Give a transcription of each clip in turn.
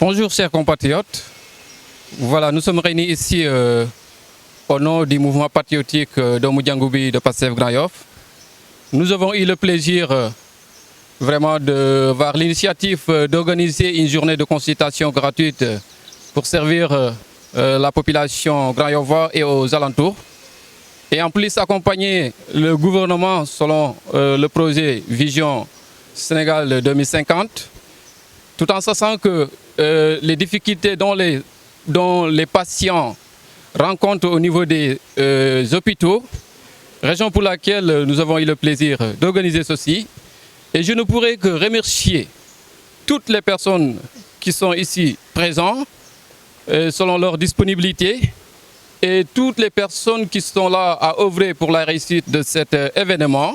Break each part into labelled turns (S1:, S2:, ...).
S1: Bonjour chers compatriotes, voilà, nous sommes réunis ici au nom du mouvement patriotique d'Oumou Diangoubi de Pastef Grand Yoff. Nous avons eu le plaisir vraiment de voir l'initiative d'organiser une journée de consultation gratuite pour servir la population Grand Yoffois et aux alentours. Et en plus accompagner le gouvernement selon le projet Vision Sénégal 2050, tout en sachant que les difficultés dont les patients rencontrent au niveau des hôpitaux, raison pour laquelle nous avons eu le plaisir d'organiser ceci. Et je ne pourrais que remercier toutes les personnes qui sont ici présentes, selon leur disponibilité, et toutes les personnes qui sont là à œuvrer pour la réussite de cet événement.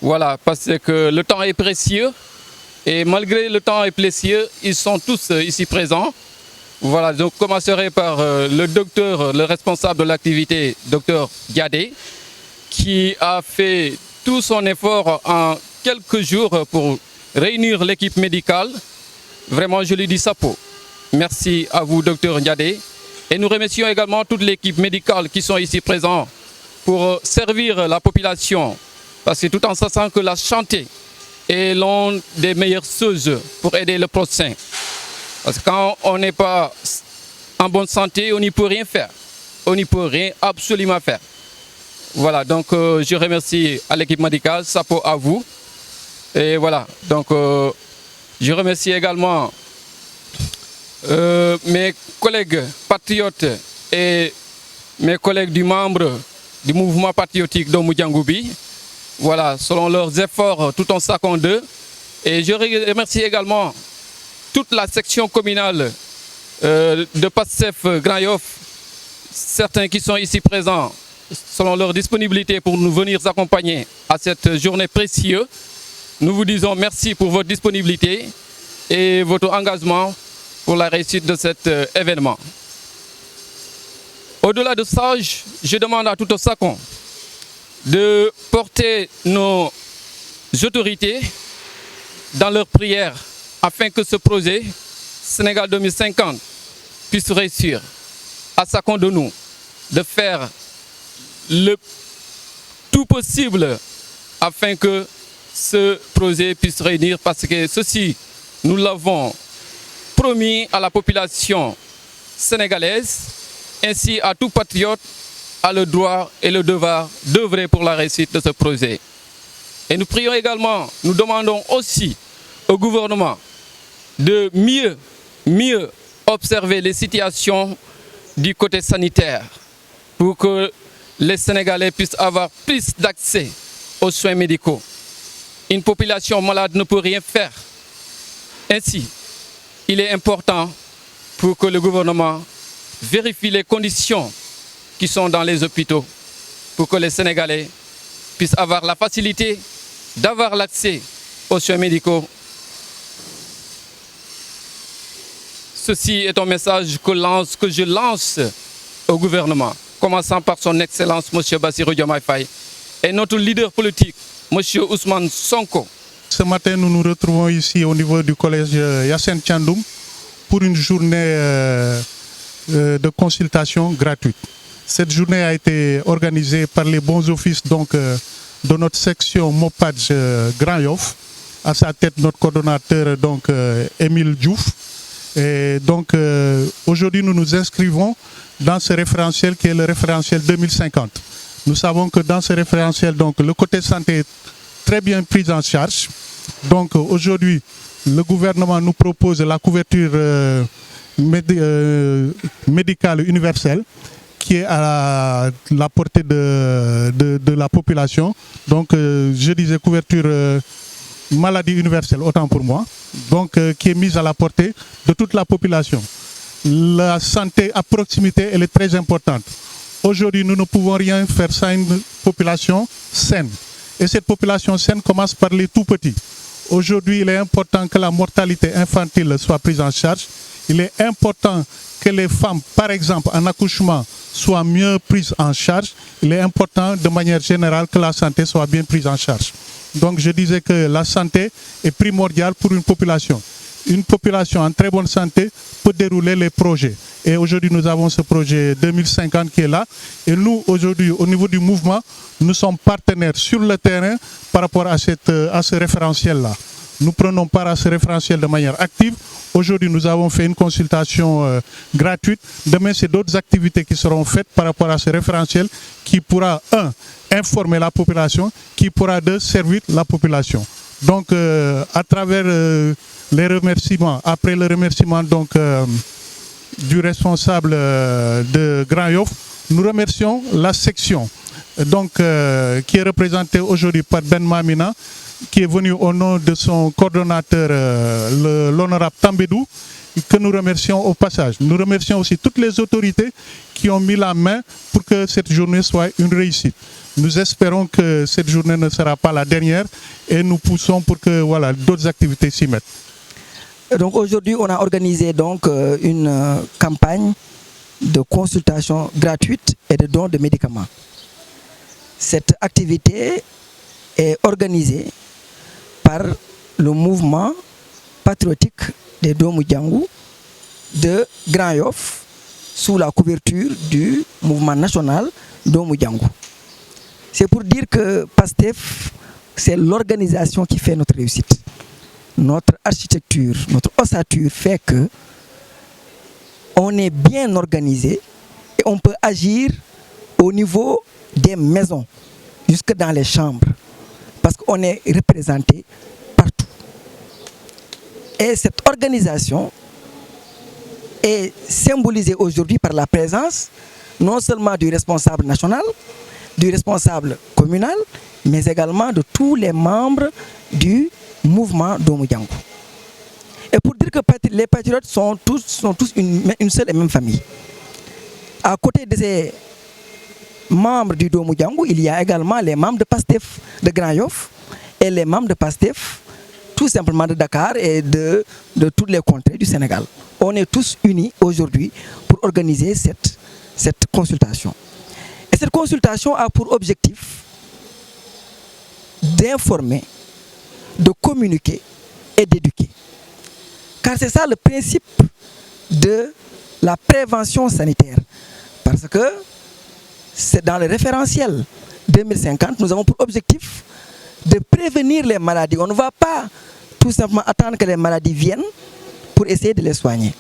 S1: Voilà, parce que le temps est précieux. Et malgré le temps est précieux, ils sont tous ici présents. Voilà, donc je commencerai par le docteur, le responsable de l'activité, docteur Diadé, qui a fait tout son effort en quelques jours pour réunir l'équipe médicale. Vraiment, je lui dis chapeau. Merci à vous, docteur Diadé. Et nous remercions également toute l'équipe médicale qui sont ici présents pour servir la population. Parce que tout en sachant que la santé est l'une des meilleures choses pour aider le prochain. Parce que quand on n'est pas en bonne santé, on n'y peut rien faire. On n'y peut rien absolument faire. Voilà, donc je remercie à l'équipe médicale, chapeau à vous. Et voilà, donc je remercie également mes collègues patriotes et mes collègues du membre du mouvement patriotique d'Oumou Diangoubi. Voilà, selon leurs efforts, tout en chacun d'eux. Et je remercie également toute la section communale de Pastef Grand Yoff, certains qui sont ici présents, selon leur disponibilité pour nous venir accompagner à cette journée précieuse. Nous vous disons merci pour votre disponibilité et votre engagement pour la réussite de cet événement. Au-delà de ça, je demande à tout chacun de porter nos autorités dans leurs prières afin que ce projet Sénégal 2050 puisse réussir. À chacun de nous de faire le tout possible afin que ce projet puisse réunir, parce que ceci, nous l'avons promis à la population sénégalaise, ainsi à tout patriote a le droit et le devoir d'œuvrer pour la réussite de ce projet. Et nous prions également, nous demandons aussi au gouvernement de mieux observer les situations du côté sanitaire pour que les Sénégalais puissent avoir plus d'accès aux soins médicaux. Une population malade ne peut rien faire. Ainsi, il est important pour que le gouvernement vérifie les conditions qui sont dans les hôpitaux pour que les Sénégalais puissent avoir la facilité d'avoir l'accès aux soins médicaux. Ceci est un message que je lance au gouvernement, commençant par son Excellence M. Bassirou Diomaye Faye et notre leader politique, M. Ousmane Sonko.
S2: Ce matin, nous nous retrouvons ici au niveau du collège Yassine Thiandoum pour une journée de consultation gratuite. Cette journée a été organisée par les bons offices donc, de notre section Mopaj Grand Yoff, à sa tête notre coordonnateur donc, Émile Diouf. Et donc aujourd'hui nous nous inscrivons dans ce référentiel qui est le référentiel 2050. Nous savons que dans ce référentiel donc, le côté santé est très bien pris en charge. Donc aujourd'hui le gouvernement nous propose la couverture médicale universelle qui est à la portée de la population. Donc je disais couverture maladie universelle, autant pour moi, donc qui est mise à la portée de toute la population. La santé à proximité, elle est très importante. Aujourd'hui, nous ne pouvons rien faire sans une population saine. Et cette population saine commence par les tout petits. Aujourd'hui, il est important que la mortalité infantile soit prise en charge. Il est important que les femmes, par exemple, en accouchement, soient mieux prises en charge. Il est important, de manière générale, que la santé soit bien prise en charge. Donc, je disais que la santé est primordiale pour une population. une population en très bonne santé peut dérouler les projets. Et aujourd'hui, nous avons ce projet 2050 qui est là. Et nous, aujourd'hui, au niveau du mouvement, nous sommes partenaires sur le terrain par rapport à ce référentiel-là. Nous prenons part à ce référentiel de manière active. Aujourd'hui, nous avons fait une consultation gratuite. Demain, c'est d'autres activités qui seront faites par rapport à ce référentiel qui pourra, informer la population, qui pourra, servir la population. Donc, à travers les remerciements, après le remerciement donc, du responsable de Grand Yoff, nous remercions la section donc, qui est représentée aujourd'hui par Ben Mamina, qui est venu au nom de son coordonnateur, l'honorable Tambedou, que nous remercions au passage. Nous remercions aussi toutes les autorités qui ont mis la main pour que cette journée soit une réussite. Nous espérons que cette journée ne sera pas la dernière et nous poussons pour que voilà, d'autres activités s'y mettent.
S3: Donc aujourd'hui, on a organisé donc, une campagne de consultation gratuite et de dons de médicaments. Cette activité est organisée par le mouvement patriotique des Domou Djangou de Grand Yoff sous la couverture du mouvement national Domou Djangou. C'est pour dire que PASTEF, c'est l'organisation qui fait notre réussite. Notre architecture, notre ossature fait que on est bien organisé et on peut agir au niveau des maisons, jusque dans les chambres, parce qu'on est représenté partout. Et cette organisation est symbolisée aujourd'hui par la présence non seulement du responsable national, du responsable communal, mais également de tous les membres du mouvement Domou Djangou. Et pour dire que les patriotes sont tous une seule et même famille. À côté de ces membres du Domou Djangou, il y a également les membres de PASTEF de Grand Yoff et les membres de PASTEF tout simplement de Dakar et de toutes les contrées du Sénégal. On est tous unis aujourd'hui pour organiser cette consultation. Et cette consultation a pour objectif d'informer, de communiquer et d'éduquer. Car c'est ça le principe de la prévention sanitaire. Parce que c'est dans le référentiel 2050, nous avons pour objectif de prévenir les maladies. On ne va pas tout simplement attendre que les maladies viennent pour essayer de les soigner.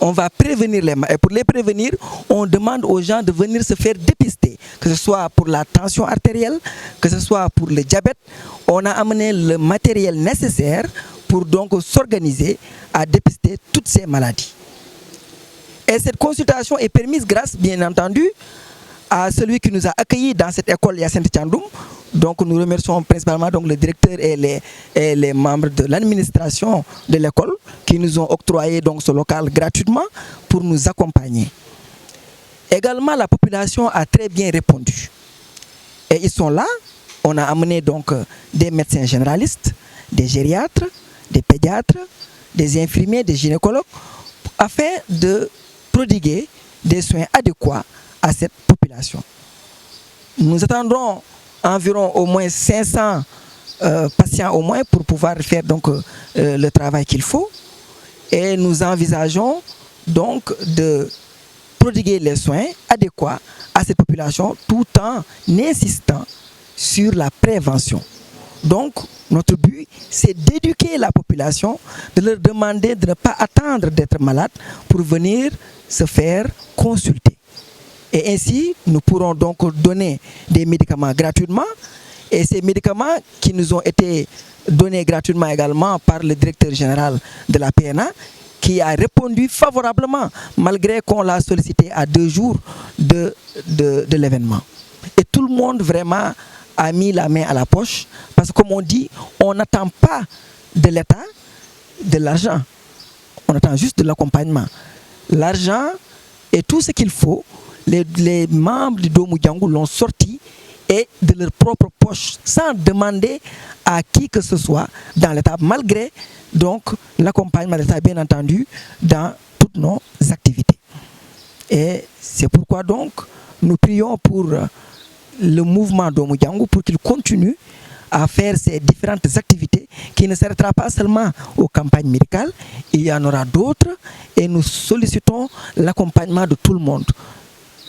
S3: On va prévenir les maladies. Et pour les prévenir, on demande aux gens de venir se faire dépister. Que ce soit pour la tension artérielle, que ce soit pour le diabète. On a amené le matériel nécessaire pour donc s'organiser à dépister toutes ces maladies. Et cette consultation est permise grâce, bien entendu, à celui qui nous a accueillis dans cette école Yacinthe Thiandoum. Donc nous remercions principalement donc, le directeur et les membres de l'administration de l'école qui nous ont octroyé donc, ce local gratuitement pour nous accompagner. Également, la population a très bien répondu. Et ils sont là. On a amené donc des médecins généralistes, des gériatres, des pédiatres, des infirmiers, des gynécologues, afin de prodiguer des soins adéquats à cette population. Nous attendrons environ au moins 500 patients au moins pour pouvoir faire donc, le travail qu'il faut. Et nous envisageons donc de prodiguer les soins adéquats à cette population tout en insistant sur la prévention. Donc, notre but, c'est d'éduquer la population, de leur demander de ne pas attendre d'être malade pour venir se faire consulter. Et ainsi, nous pourrons donc donner des médicaments gratuitement. Et ces médicaments qui nous ont été donnés gratuitement également par le directeur général de la PNA, qui a répondu favorablement, malgré qu'on l'a sollicité à 2 jours de l'événement. Et tout le monde vraiment a mis la main à la poche, parce que comme on dit, on n'attend pas de l'État de l'argent, on attend juste de l'accompagnement. L'argent et tout ce qu'il faut, les membres du Domou Djangou l'ont sorti et de leur propre poche, sans demander à qui que ce soit dans l'État, malgré donc l'accompagnement de l'État, bien entendu, dans toutes nos activités. Et c'est pourquoi donc nous prions pour le mouvement Domou Djangou pour qu'il continue à faire ces différentes activités qui ne s'arrêtera pas seulement aux campagnes médicales, il y en aura d'autres et nous sollicitons l'accompagnement de tout le monde.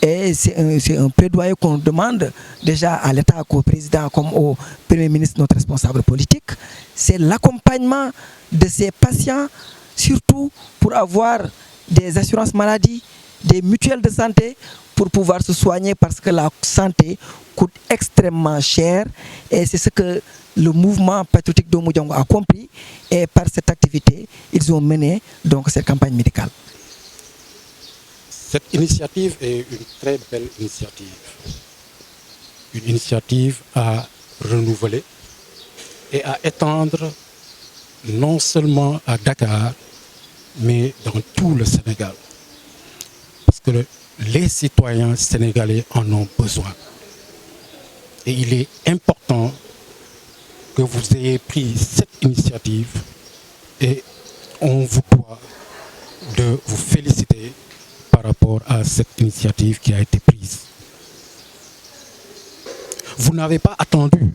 S3: Et c'est un plaidoyer qu'on demande déjà à l'État, au président comme au Premier ministre, notre responsable politique. C'est l'accompagnement de ces patients, surtout pour avoir des assurances maladie, des mutuelles de santé, pour pouvoir se soigner parce que la santé coûte extrêmement cher. Et c'est ce que le mouvement patriotique d'Oumou Django a compris. Et par cette activité, ils ont mené donc cette campagne médicale.
S4: Cette initiative est une très belle initiative. Une initiative à renouveler et à étendre non seulement à Dakar, mais dans tout le Sénégal. Parce que les citoyens sénégalais en ont besoin. Et il est important que vous ayez pris cette initiative et on vous doit de vous féliciter par rapport à cette initiative qui a été prise. Vous n'avez pas attendu,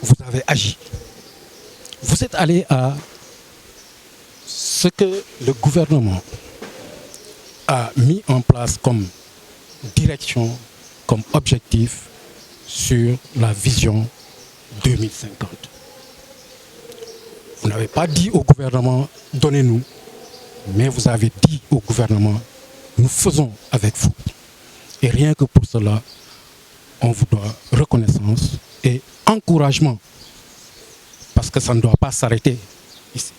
S4: vous avez agi. Vous êtes allé à ce que le gouvernement a mis en place comme direction, comme objectif sur la vision 2050. Vous n'avez pas dit au gouvernement, donnez-nous, mais vous avez dit au gouvernement, nous faisons avec vous. Et rien que pour cela, on vous doit reconnaissance et encouragement, parce que ça ne doit pas s'arrêter ici.